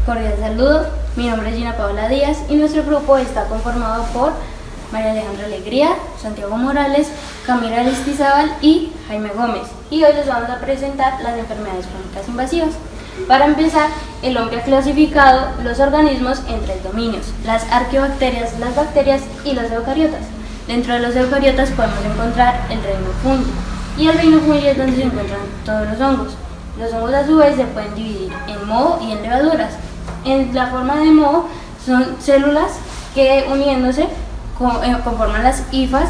cordial saludo. Mi nombre es Gina Paola Díaz y nuestro grupo está conformado por María Alejandra Alegría, Santiago Morales, Camila Aristizábal y Jaime Gómez. Y hoy les vamos a presentar las enfermedades crónicas invasivas. Para empezar, el hombre ha clasificado los organismos en 3 dominios: las arqueobacterias, las bacterias y los eucariotas. Dentro de los eucariotas podemos encontrar el reino fungi, y el reino fungi es donde se encuentran todos los hongos. Los hongos a su vez se pueden dividir en moho y en levaduras. En la forma de moho son células que uniéndose conforman las hifas,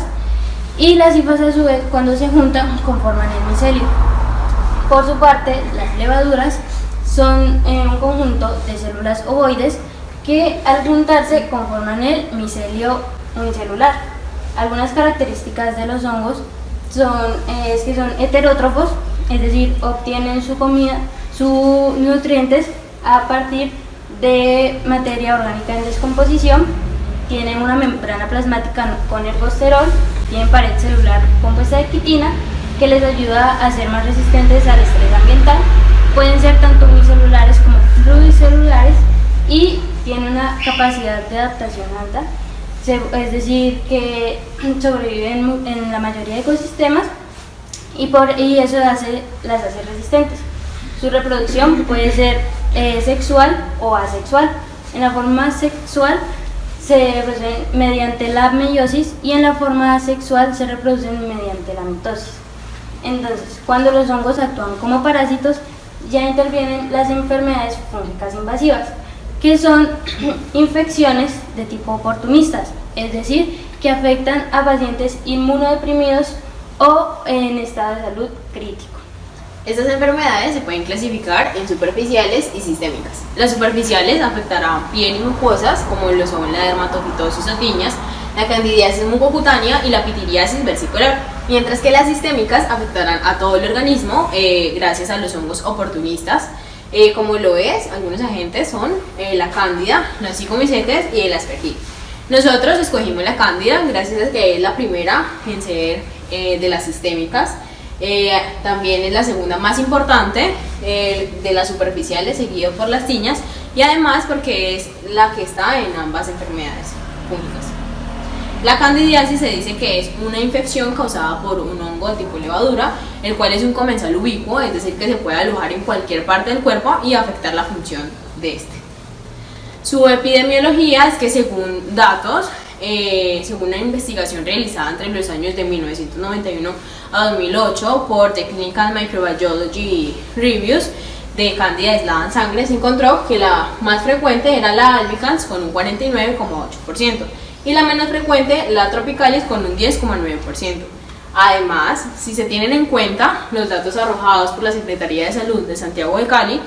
y las hifas a su vez cuando se juntan conforman el micelio. Por su parte, las levaduras son un conjunto de células ovoides que al juntarse conforman el micelio unicelular. Algunas características de los hongos es que son heterótrofos, es decir, obtienen su comida, sus nutrientes a partir de materia orgánica en descomposición. Tienen una membrana plasmática con ergosterol, tienen pared celular compuesta de quitina que les ayuda a ser más resistentes al estrés ambiental. Pueden ser tanto unicelulares como pluricelulares y tienen una capacidad de adaptación alta, es decir, que sobreviven en la mayoría de ecosistemas y eso las hace resistentes. Su reproducción puede ser sexual o asexual. En la forma sexual se reproducen mediante la meiosis y en la forma asexual se reproducen mediante la mitosis. Entonces, cuando los hongos actúan como parásitos, ya intervienen las enfermedades fúngicas invasivas, que son infecciones de tipo oportunistas, es decir, que afectan a pacientes inmunodeprimidos o en estado de salud crítico. Estas enfermedades se pueden clasificar en superficiales y sistémicas. Las superficiales afectarán piel y mucosas, como lo son la dermatofitosis o tiñas, la candidiasis mucocutánea y la pitiriasis versicular, mientras que las sistémicas afectarán a todo el organismo gracias a los hongos oportunistas, como lo es, algunos agentes son la cándida, la psicomycetes y el aspergillus. Nosotros escogimos la cándida gracias a que es la primera en ser de las sistémicas. También es la segunda más importante de las superficiales, seguido por las tiñas, y además porque es la que está en ambas enfermedades fúngicas. La candidiasis se dice que es una infección causada por un hongo de tipo levadura, el cual es un comensal ubicuo, es decir, que se puede alojar en cualquier parte del cuerpo y afectar la función de este. Su epidemiología es que según datos, según una investigación realizada entre los años de 1991 a 2008 por The Clinical Microbiology Reviews de Candida aislada en sangre, se encontró que la más frecuente era la albicans con un 49,8% y la menos frecuente la tropicalis con un 10,9%. Además, si se tienen en cuenta los datos arrojados por la Secretaría de Salud de Santiago de Cali,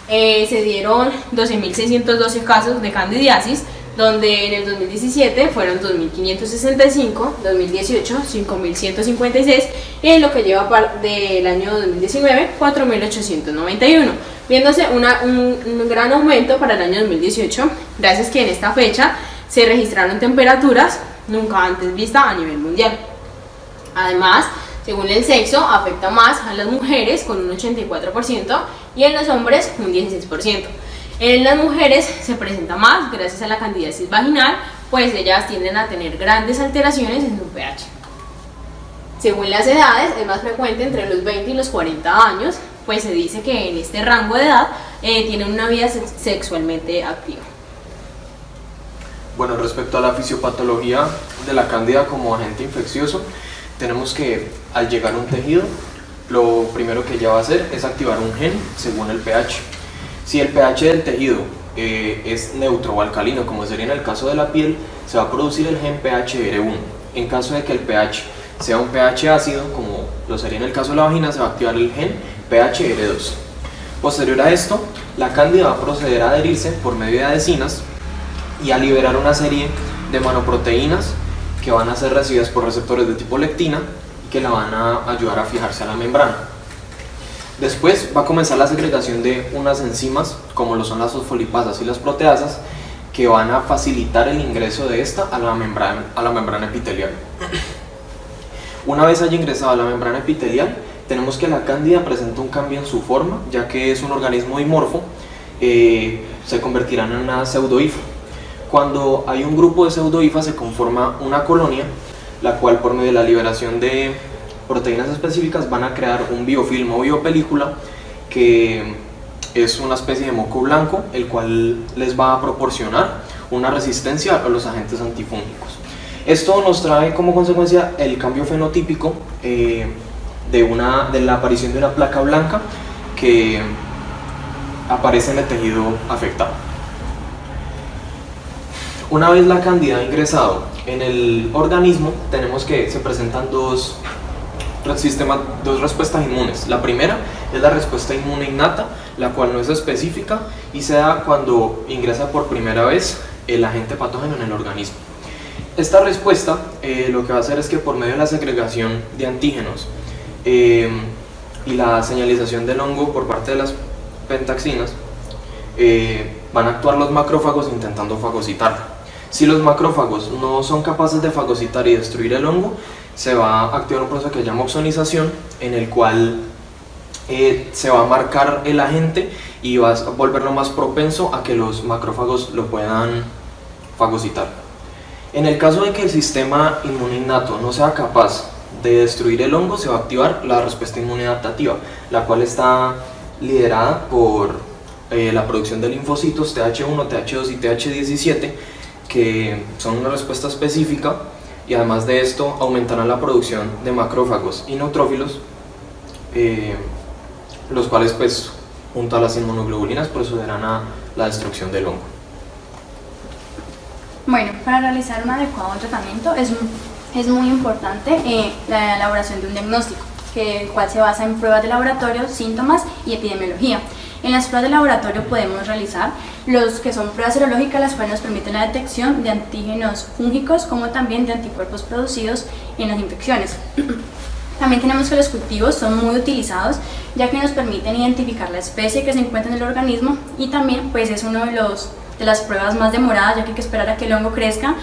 se dieron 12.612 casos de candidiasis, donde en el 2017 fueron 2.565, 2018 5.156 y en lo que lleva del año 2019 4.891, viéndose un gran aumento para el año 2018, gracias que en esta fecha se registraron temperaturas nunca antes vistas a nivel mundial. Además, según el sexo, afecta más a las mujeres con un 84% y en los hombres un 16%. En las mujeres se presenta más gracias a la candidiasis vaginal, pues ellas tienden a tener grandes alteraciones en su pH. Según las edades, es más frecuente entre los 20 y los 40 años, pues se dice que en este rango de edad tienen una vida sexualmente activa. Bueno, respecto a la fisiopatología de la cándida como agente infeccioso, tenemos que al llegar a un tejido, lo primero que ella va a hacer es activar un gen según el pH. Si el pH del tejido es neutro o alcalino, como sería en el caso de la piel, se va a producir el gen pHR1. En caso de que el pH sea un pH ácido, como lo sería en el caso de la vagina, se va a activar el gen pHR2. Posterior a esto, la cándida va a proceder a adherirse por medio de adhesinas y a liberar una serie de manoproteínas que van a ser recibidas por receptores de tipo lectina y que la van a ayudar a fijarse a la membrana. Después va a comenzar la segregación de unas enzimas, como lo son las fosfolipasas y las proteasas, que van a facilitar el ingreso de esta a la membrana epitelial. Una vez haya ingresado a la membrana epitelial, tenemos que la cándida presenta un cambio en su forma, ya que es un organismo dimorfo, se convertirán en una pseudohifa. Cuando hay un grupo de pseudohifas se conforma una colonia, la cual por medio de la liberación de proteínas específicas van a crear un biofilm o biopelícula que es una especie de moco blanco, el cual les va a proporcionar una resistencia a los agentes antifúngicos. Esto nos trae como consecuencia el cambio fenotípico de la aparición de una placa blanca que aparece en el tejido afectado. Una vez la cándida ha ingresado en el organismo, tenemos que se presentan dos respuestas inmunes. La primera es la respuesta inmune innata, la cual no es específica y se da cuando ingresa por primera vez el agente patógeno en el organismo. Esta respuesta lo que va a hacer es que por medio de la segregación de antígenos y la señalización del hongo por parte de las pentaxinas, van a actuar los macrófagos intentando fagocitarlo. Si los macrófagos no son capaces de fagocitar y destruir el hongo, se va a activar un proceso que se llama opsonización, en el cual se va a marcar el agente y va a volverlo más propenso a que los macrófagos lo puedan fagocitar. En el caso de que el sistema inmune innato no sea capaz de destruir el hongo, se va a activar la respuesta inmune adaptativa, la cual está liderada por la producción de linfocitos TH1, TH2 y TH17, que son una respuesta específica, y además de esto aumentarán la producción de macrófagos y neutrófilos, los cuales pues junto a las inmunoglobulinas procederán a la destrucción del hongo. Bueno, para realizar un adecuado tratamiento es muy importante la elaboración de un diagnóstico, el cual se basa en pruebas de laboratorio, síntomas y epidemiología. En las pruebas de laboratorio podemos realizar los que son pruebas serológicas, las cuales nos permiten la detección de antígenos fúngicos como también de anticuerpos producidos en las infecciones. También tenemos que los cultivos son muy utilizados, ya que nos permiten identificar la especie que se encuentra en el organismo, y también pues es uno de las pruebas más demoradas, ya que hay que esperar a que el hongo crezca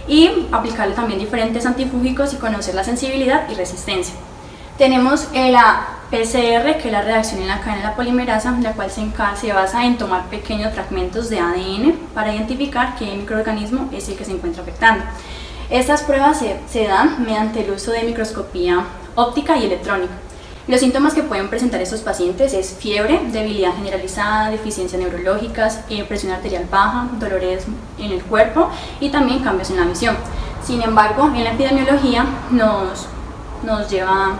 y aplicarle también diferentes antifúngicos y conocer la sensibilidad y resistencia. Tenemos la PCR, que es la reacción en la cadena de la polimerasa, la cual se basa en tomar pequeños fragmentos de ADN para identificar qué microorganismo es el que se encuentra afectando. Estas pruebas se dan mediante el uso de microscopía óptica y electrónica. Los síntomas que pueden presentar estos pacientes es fiebre, debilidad generalizada, deficiencias neurológicas, presión arterial baja, dolores en el cuerpo y también cambios en la visión. Sin embargo, en la epidemiología nos lleva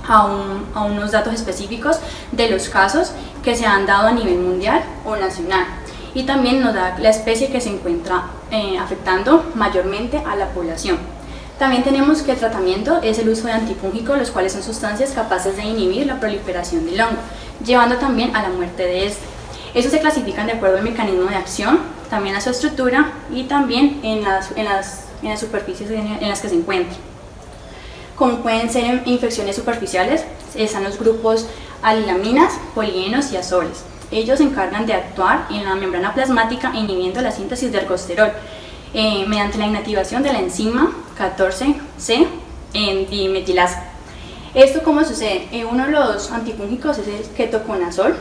a unos datos específicos de los casos que se han dado a nivel mundial o nacional, y también nos da la especie que se encuentra afectando mayormente a la población. También tenemos que el tratamiento es el uso de antifúngicos, los cuales son sustancias capaces de inhibir la proliferación del hongo, llevando también a la muerte de este. Estos se clasifican de acuerdo al mecanismo de acción, también a su estructura y también en las superficies en las que se encuentran. Como pueden ser infecciones superficiales, están los grupos alilaminas, polienos y azoles. Ellos se encargan de actuar en la membrana plasmática inhibiendo la síntesis de ergosterol mediante la inactivación de la enzima 14C en dimetilasa. ¿Esto cómo sucede? Uno de los antifúngicos es el ketoconazol,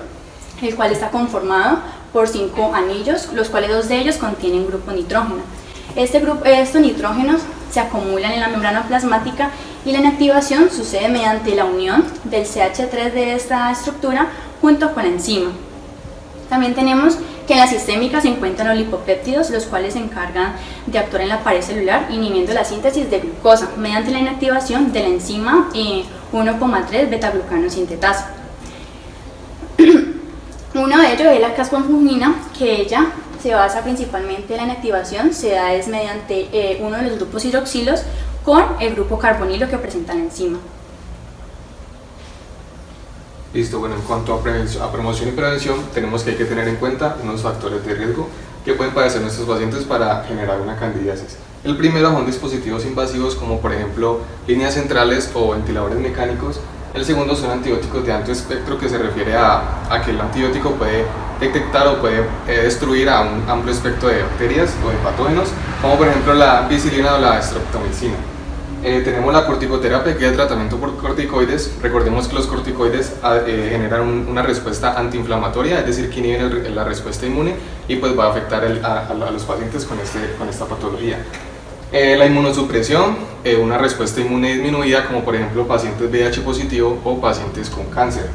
el cual está conformado por 5 anillos, los cuales 2 de ellos contienen grupo nitrógeno. Estos nitrógenos se acumulan en la membrana plasmática y la inactivación sucede mediante la unión del CH3 de esta estructura junto con la enzima. También tenemos que en la sistémica se encuentran los lipopéptidos, los cuales se encargan de actuar en la pared celular inhibiendo la síntesis de glucosa mediante la inactivación de la enzima 1,3 beta-glucano sintetasa. Uno de ellos es la caspofungina, que ella se basa principalmente en la inactivación, se da es mediante uno de los grupos hidroxilos con el grupo carbonilo que presenta la enzima. Listo, bueno, en cuanto a promoción y prevención, tenemos que hay que tener en cuenta unos factores de riesgo que pueden padecer nuestros pacientes para generar una candidiasis. El primero son dispositivos invasivos como por ejemplo líneas centrales o ventiladores mecánicos. El segundo son antibióticos de alto espectro, que se refiere a que el antibiótico puede detectar o puede destruir a un amplio espectro de bacterias o de patógenos, como por ejemplo la ampicilina o la streptomicina. Tenemos la corticoterapia, que es el tratamiento por corticoides. Recordemos que los corticoides generan una respuesta antiinflamatoria, es decir, que inhiben la respuesta inmune, y pues va a afectar a los pacientes con esta patología. La inmunosupresión, una respuesta inmune disminuida, como por ejemplo pacientes VIH positivo o pacientes con cáncer.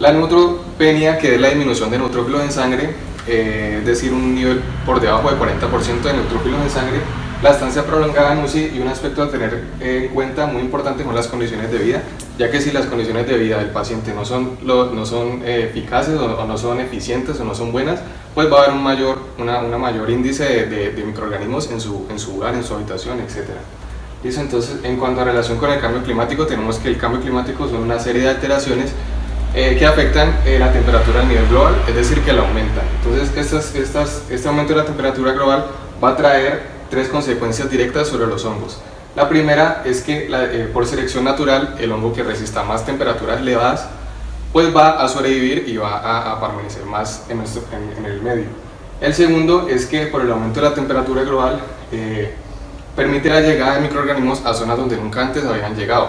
La neutropenia, que es la disminución de neutrófilos en sangre, es decir, un nivel por debajo de 40% de neutrófilos en sangre, la estancia prolongada en UCI, y un aspecto a tener en cuenta muy importante son las condiciones de vida, ya que si las condiciones de vida del paciente no son eficaces o no son eficientes o no son buenas, pues va a haber un mayor índice de microorganismos en su hogar, en su habitación, etc. ¿Listo? Entonces, en cuanto a relación con el cambio climático, tenemos que el cambio climático son una serie de alteraciones que afectan la temperatura a nivel global, es decir, que la aumentan. Entonces, este aumento de la temperatura global va a traer 3 consecuencias directas sobre los hongos. La primera es que por selección natural, el hongo que resista más temperaturas elevadas pues va a sobrevivir y va a permanecer más en el medio. El segundo es que por el aumento de la temperatura global permite la llegada de microorganismos a zonas donde nunca antes habían llegado,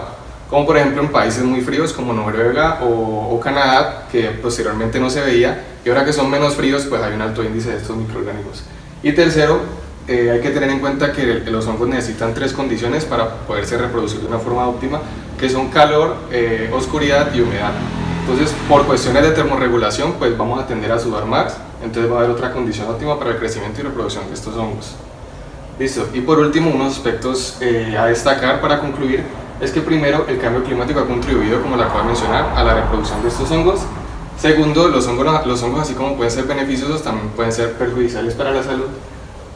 como por ejemplo en países muy fríos como Noruega o Canadá, que posteriormente no se veía, y ahora que son menos fríos pues hay un alto índice de estos microorganismos. Y tercero, hay que tener en cuenta que los hongos necesitan 3 condiciones para poderse reproducir de una forma óptima, que son calor, oscuridad y humedad. Entonces, por cuestiones de termorregulación, pues vamos a tender a sudar más, entonces va a haber otra condición óptima para el crecimiento y reproducción de estos hongos. Listo, y por último, unos aspectos a destacar para concluir, es que primero, el cambio climático ha contribuido, como lo acabo de mencionar, a la reproducción de estos hongos. Segundo, los hongos así como pueden ser beneficiosos, también pueden ser perjudiciales para la salud.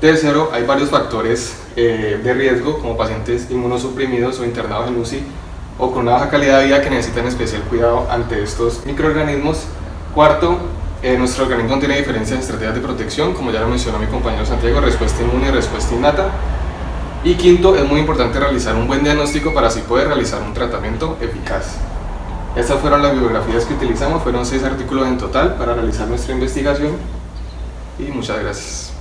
Tercero, hay varios factores de riesgo, como pacientes inmunosuprimidos o internados en UCI o con una baja calidad de vida que necesitan especial cuidado ante estos microorganismos. Cuarto, nuestro organismo tiene diferentes estrategias de protección, como ya lo mencionó mi compañero Santiago, respuesta inmune y respuesta innata. Y quinto, es muy importante realizar un buen diagnóstico para así poder realizar un tratamiento eficaz. Estas fueron las bibliografías que utilizamos, fueron 6 artículos en total para realizar nuestra investigación y muchas gracias.